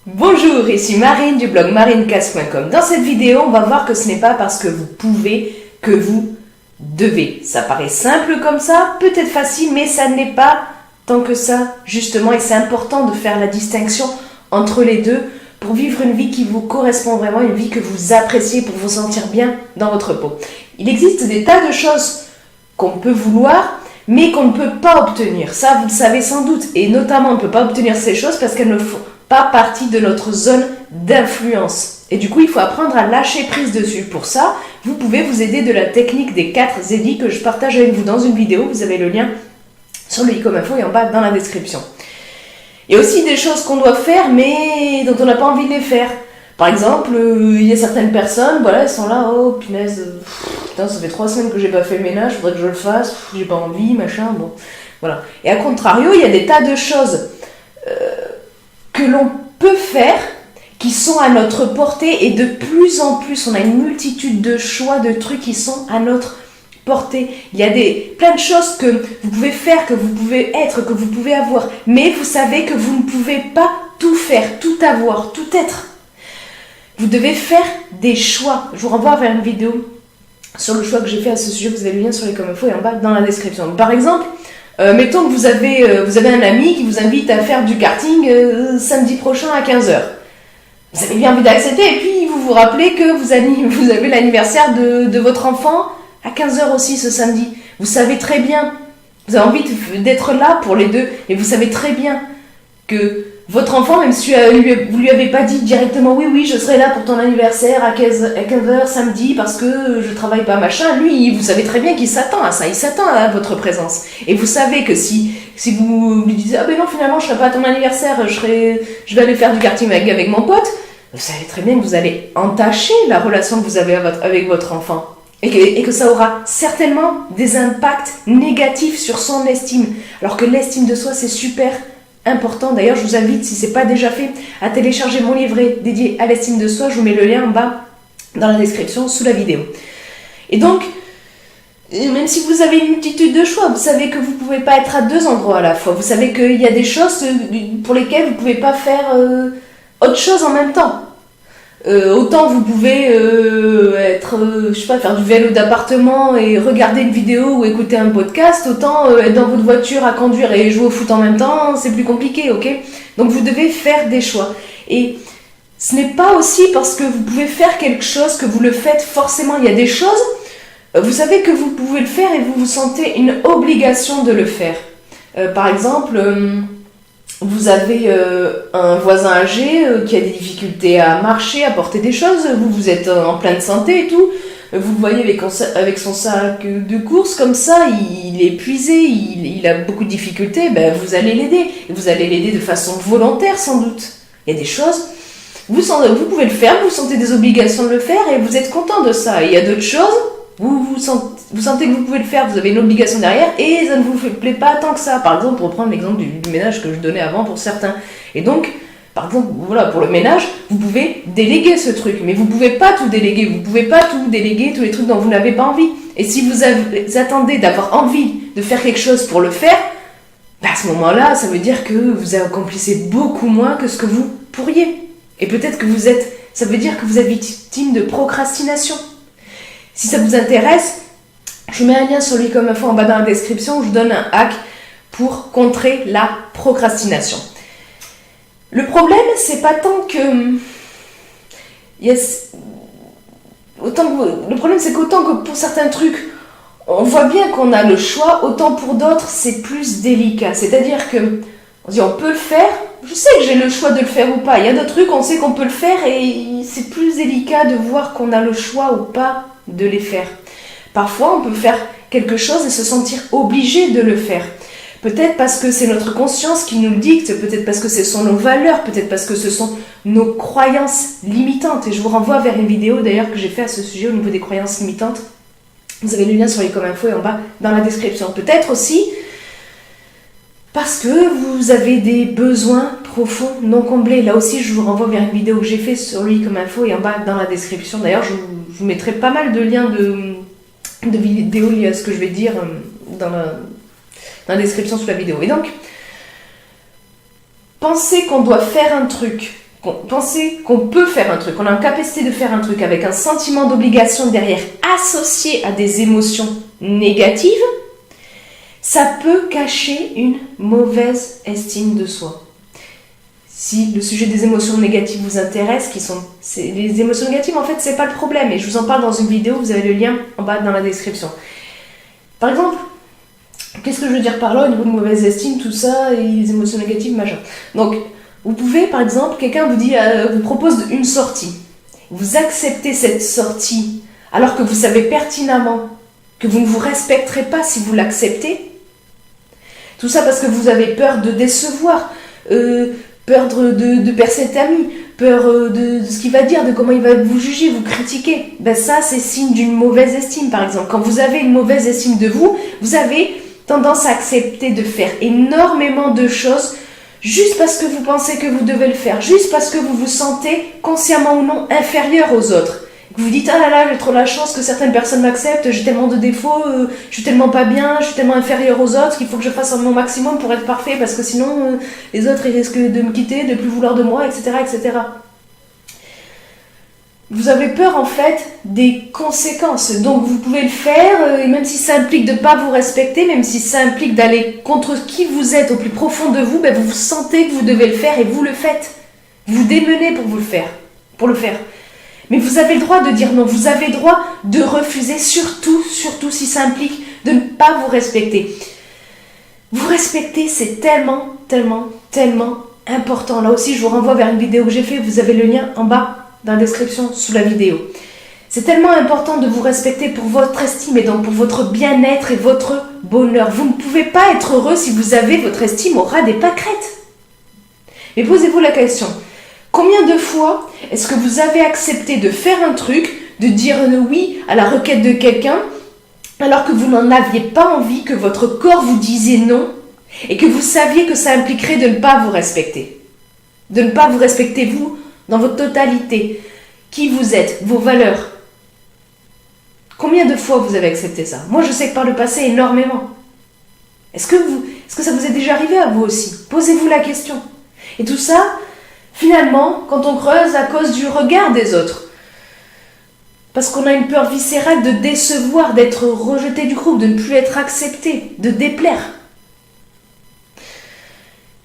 Bonjour, ici Marine du blog marinecast.com. Dans cette vidéo, on va voir que ce n'est pas parce que vous pouvez que vous devez. Ça paraît simple comme ça, peut-être facile, mais ça n'est pas tant que ça, justement. Et c'est important de faire la distinction entre les deux pour vivre une vie qui vous correspond vraiment, une vie que vous appréciez pour vous sentir bien dans votre peau. Il existe des tas de choses qu'on peut vouloir, mais qu'on ne peut pas obtenir. Ça, vous le savez sans doute. Et notamment, on ne peut pas obtenir ces choses parce qu'elles ne font pas partie de notre zone d'influence. Et du coup, il faut apprendre à lâcher prise dessus. Pour ça, vous pouvez vous aider de la technique des 4 zédis que je partage avec vous dans une vidéo. Vous avez le lien sur le i-com info et en bas dans la description. Il y a aussi des choses qu'on doit faire, mais dont on n'a pas envie de les faire. Par exemple, il y a certaines personnes, voilà, elles sont là, oh punaise, putain, ça fait 3 semaines que j'ai pas fait le ménage, faudrait que je le fasse, j'ai pas envie, machin, bon, voilà. Et à contrario, il y a des tas de choses que l'on peut faire, qui sont à notre portée, et de plus en plus, on a une multitude de choix, de trucs qui sont à notre portée. Il y a plein de choses que vous pouvez faire, que vous pouvez être, que vous pouvez avoir, mais vous savez que vous ne pouvez pas tout faire, tout avoir, tout être. Vous devez faire des choix. Je vous renvoie vers une vidéo sur le choix que j'ai fait à ce sujet. Vous avez le lien sur les com info et en bas dans la description. Par exemple, mettons que vous avez un ami qui vous invite à faire du karting samedi prochain à 15h. Vous avez bien envie d'accepter et puis vous vous rappelez que vous avez l'anniversaire de votre enfant à 15h aussi ce samedi. Vous savez très bien, vous avez envie d'être là pour les deux et vous savez très bien que votre enfant, même si vous lui avez pas dit directement oui, je serai là pour ton anniversaire à 15h samedi parce que je travaille pas, machin, lui, vous savez très bien qu'il s'attend à ça, il s'attend à votre présence. Et vous savez que si vous lui dites, ah ben non, finalement, je serai pas à ton anniversaire, je vais aller faire du karting avec mon pote, vous savez très bien que vous allez entacher la relation que vous avez avec votre enfant. Et que ça aura certainement des impacts négatifs sur son estime. Alors que l'estime de soi, c'est super important. D'ailleurs, je vous invite, si ce n'est pas déjà fait, à télécharger mon livret dédié à l'estime de soi. Je vous mets le lien en bas dans la description sous la vidéo. Et donc, même si vous avez une multitude de choix, vous savez que vous ne pouvez pas être à 2 endroits à la fois. Vous savez qu'il y a des choses pour lesquelles vous ne pouvez pas faire autre chose en même temps. Autant vous pouvez faire du vélo d'appartement et regarder une vidéo ou écouter un podcast, autant être dans votre voiture à conduire et jouer au foot en même temps, c'est plus compliqué, ok? Donc vous devez faire des choix. Et ce n'est pas aussi parce que vous pouvez faire quelque chose que vous le faites forcément. Il y a des choses, vous savez que vous pouvez le faire et vous vous sentez une obligation de le faire. Par exemple, vous avez un voisin âgé qui a des difficultés à marcher, à porter des choses, vous êtes en pleine santé et tout, vous le voyez avec son sac de course comme ça, il est épuisé, il a beaucoup de difficultés, ben vous allez l'aider. Et vous allez l'aider de façon volontaire sans doute. Il y a des choses, vous pouvez le faire, vous sentez des obligations de le faire et vous êtes content de ça. Et il y a d'autres choses, vous sentez que vous pouvez le faire, vous avez une obligation derrière et ça ne vous plaît pas tant que ça. Par exemple, pour reprendre l'exemple du ménage que je donnais avant pour certains. Et donc, par exemple, voilà, pour le ménage, vous pouvez déléguer ce truc, mais vous ne pouvez pas tout déléguer. Vous ne pouvez pas tout déléguer, tous les trucs dont vous n'avez pas envie. Et si vous attendez d'avoir envie de faire quelque chose pour le faire, à ce moment-là, ça veut dire que vous accomplissez beaucoup moins que ce que vous pourriez. Et peut-être que ça veut dire que vous êtes victime de procrastination. Si ça vous intéresse, je mets un lien sur l'e-com info en bas dans la description où je donne un hack pour contrer la procrastination. Le problème, c'est pas tant que... Le problème, c'est qu'autant que pour certains trucs, on voit bien qu'on a le choix, autant pour d'autres, c'est plus délicat. C'est-à-dire que on dit on peut le faire, je sais que j'ai le choix de le faire ou pas. Il y a d'autres trucs, on sait qu'on peut le faire et c'est plus délicat de voir qu'on a le choix ou pas de les faire. Parfois, on peut faire quelque chose et se sentir obligé de le faire. Peut-être parce que c'est notre conscience qui nous le dicte, peut-être parce que ce sont nos valeurs, peut-être parce que ce sont nos croyances limitantes. Et je vous renvoie vers une vidéo d'ailleurs que j'ai fait à ce sujet au niveau des croyances limitantes. Vous avez le lien sur les com info et en bas dans la description. Peut-être aussi parce que vous avez des besoins profonds non comblés. Là aussi, je vous renvoie vers une vidéo que j'ai fait sur le i-com info et en bas dans la description. D'ailleurs, je vous mettrai pas mal de liens de vidéos liées à ce que je vais dire dans la description sous la vidéo. Et donc, penser qu'on doit faire un truc penser qu'on peut faire un truc, qu'on a la capacité de faire un truc avec un sentiment d'obligation derrière associé à des émotions négatives, ça peut cacher une mauvaise estime de soi. Si le sujet des émotions négatives vous intéresse, les émotions négatives, en fait, c'est pas le problème. Et je vous en parle dans une vidéo, vous avez le lien en bas dans la description. Par exemple, qu'est-ce que je veux dire par là au niveau de mauvaise estime, tout ça, et les émotions négatives, machin. Donc, vous pouvez, par exemple, quelqu'un vous propose une sortie. Vous acceptez cette sortie, alors que vous savez pertinemment que vous ne vous respecterez pas si vous l'acceptez. Tout ça parce que vous avez peur de décevoir, peur de perdre cet ami, peur de ce qu'il va dire, de comment il va vous juger, vous critiquer. Ben ça, c'est signe d'une mauvaise estime, par exemple. Quand vous avez une mauvaise estime de vous, vous avez tendance à accepter de faire énormément de choses juste parce que vous pensez que vous devez le faire, juste parce que vous vous sentez, consciemment ou non, inférieur aux autres. Vous vous dites, ah là là, j'ai trop la chance que certaines personnes m'acceptent, j'ai tellement de défauts, je suis tellement pas bien, je suis tellement inférieur aux autres qu'il faut que je fasse mon maximum pour être parfait parce que sinon les autres ils risquent de me quitter, de plus vouloir de moi, etc., etc. Vous avez peur en fait des conséquences, donc vous pouvez le faire, et même si ça implique de ne pas vous respecter, même si ça implique d'aller contre qui vous êtes au plus profond de vous, ben vous sentez que vous devez le faire et vous le faites. Vous démenez pour le faire. Mais vous avez le droit de dire non, vous avez le droit de refuser, surtout si ça implique de ne pas vous respecter. Vous respecter, c'est tellement important. Là aussi, je vous renvoie vers une vidéo que j'ai faite, vous avez le lien en bas dans la description sous la vidéo. C'est tellement important de vous respecter pour votre estime et donc pour votre bien-être et votre bonheur. Vous ne pouvez pas être heureux si vous avez votre estime au ras des pâquerettes. Mais posez-vous la question. Combien de fois est-ce que vous avez accepté de faire un truc, de dire oui à la requête de quelqu'un, alors que vous n'en aviez pas envie, que votre corps vous disait non, et que vous saviez que ça impliquerait de ne pas vous respecter. De ne pas vous respecter, vous, dans votre totalité. Qui vous êtes, vos valeurs. Combien de fois vous avez accepté ça? Moi, je sais que par le passé, énormément. Est-ce que ça vous est déjà arrivé à vous aussi? Posez-vous la question. Et tout ça, finalement, quand on creuse à cause du regard des autres. Parce qu'on a une peur viscérale de décevoir, d'être rejeté du groupe, de ne plus être accepté, de déplaire.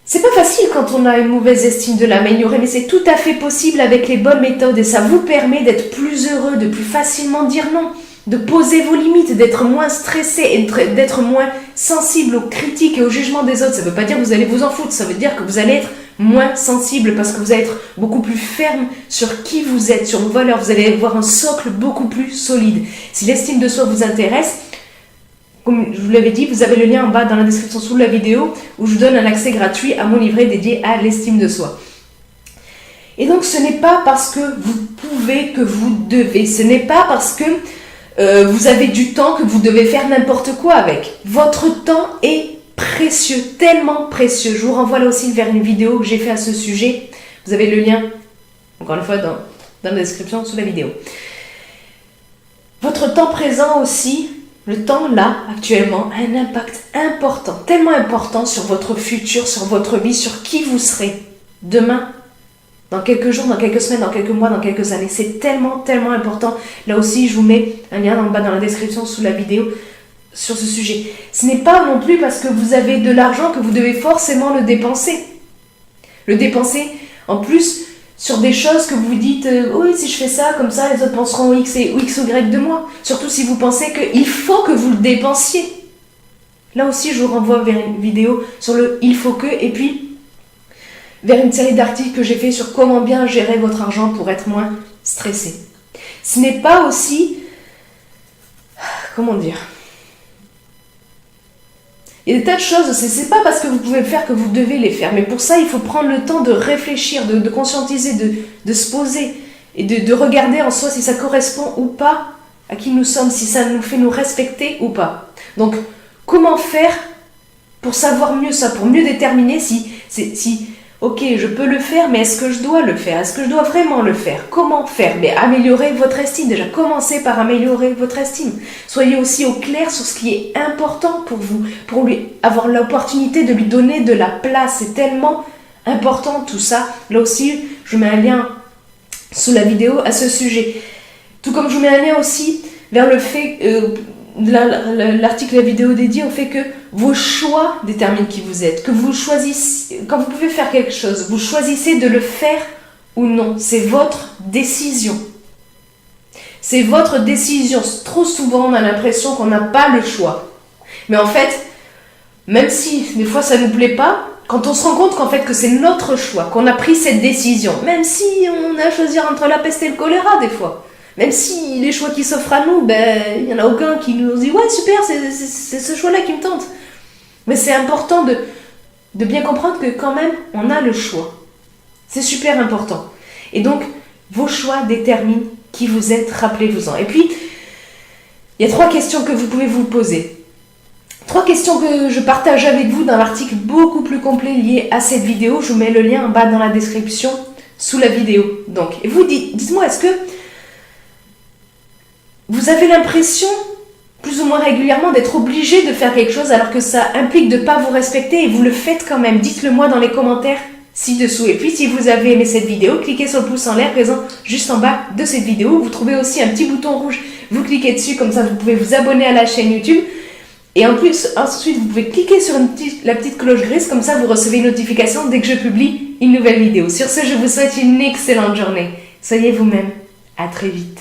C'est pas facile quand on a une mauvaise estime de l'améliorer, mais c'est tout à fait possible avec les bonnes méthodes et ça vous permet d'être plus heureux, de plus facilement dire non, de poser vos limites, d'être moins stressé et d'être moins sensible aux critiques et aux jugements des autres. Ça veut pas dire que vous allez vous en foutre, ça veut dire que vous allez être moins sensible parce que vous allez être beaucoup plus ferme sur qui vous êtes, sur vos valeurs. Vous allez avoir un socle beaucoup plus solide. Si l'estime de soi vous intéresse, comme je vous l'avais dit, vous avez le lien en bas dans la description sous la vidéo où je vous donne un accès gratuit à mon livret dédié à l'estime de soi. Et donc ce n'est pas parce que vous pouvez que vous devez. Ce n'est pas parce que vous avez du temps que vous devez faire n'importe quoi avec. Votre temps est précieux, tellement précieux. Je vous renvoie là aussi vers une vidéo que j'ai fait à ce sujet. Vous avez le lien, encore une fois, dans la description sous la vidéo. Votre temps présent aussi, le temps là, actuellement, a un impact important, tellement important sur votre futur, sur votre vie, sur qui vous serez demain, dans quelques jours, dans quelques semaines, dans quelques mois, dans quelques années. C'est tellement important. Là aussi, je vous mets un lien en bas dans la description sous la vidéo sur ce sujet. Ce n'est pas non plus parce que vous avez de l'argent que vous devez forcément le dépenser. Le dépenser, en plus, sur des choses que vous vous dites oui, si je fais ça, comme ça, les autres penseront X ou Y de moi. Surtout si vous pensez qu'il faut que vous le dépensiez. Là aussi, je vous renvoie vers une vidéo sur le il faut que, et puis vers une série d'articles que j'ai fait sur comment bien gérer votre argent pour être moins stressé. Ce n'est pas aussi, comment dire, il y a des tas de choses, c'est pas parce que vous pouvez le faire que vous devez les faire, mais pour ça, il faut prendre le temps de réfléchir, de conscientiser, de se poser et de regarder en soi si ça correspond ou pas à qui nous sommes, si ça nous fait nous respecter ou pas. Donc, comment faire pour savoir mieux ça, pour mieux déterminer si ok, je peux le faire, mais est-ce que je dois le faire? Est-ce que je dois vraiment le faire? Comment faire? Mais améliorer votre estime. Déjà, commencez par améliorer votre estime. Soyez aussi au clair sur ce qui est important pour vous, pour lui avoir l'opportunité de lui donner de la place. C'est tellement important tout ça. Là aussi, je mets un lien sous la vidéo à ce sujet. Tout comme je vous mets un lien aussi vers le fait, l'article, la vidéo dédiée au fait que vos choix déterminent qui vous êtes, que vous choisissez, quand vous pouvez faire quelque chose, vous choisissez de le faire ou non. C'est votre décision. C'est votre décision. Trop souvent, on a l'impression qu'on n'a pas le choix. Mais en fait, même si des fois ça ne nous plaît pas, quand on se rend compte qu'en fait que c'est notre choix, qu'on a pris cette décision, même si on a à choisir entre la peste et le choléra des fois, même si les choix qui s'offrent à nous, il n'y en a aucun qui nous dit « Ouais, super, c'est ce choix-là qui me tente ». Mais c'est important de bien comprendre que quand même, on a le choix. C'est super important. Et donc, vos choix déterminent qui vous êtes, rappelez-vous-en. Et puis, il y a 3 questions que vous pouvez vous poser. 3 questions que je partage avec vous dans l'article beaucoup plus complet lié à cette vidéo. Je vous mets le lien en bas dans la description, sous la vidéo. Donc, et vous dites-moi, est-ce que vous avez l'impression, plus ou moins régulièrement, d'être obligé de faire quelque chose alors que ça implique de ne pas vous respecter et vous le faites quand même? Dites-le moi dans les commentaires ci-dessous. Et puis, si vous avez aimé cette vidéo, cliquez sur le pouce en l'air présent juste en bas de cette vidéo. Vous trouvez aussi un petit bouton rouge. Vous cliquez dessus, comme ça vous pouvez vous abonner à la chaîne YouTube. Et en plus, ensuite, vous pouvez cliquer sur la petite cloche grise, comme ça vous recevez une notification dès que je publie une nouvelle vidéo. Sur ce, je vous souhaite une excellente journée. Soyez vous-même. À très vite.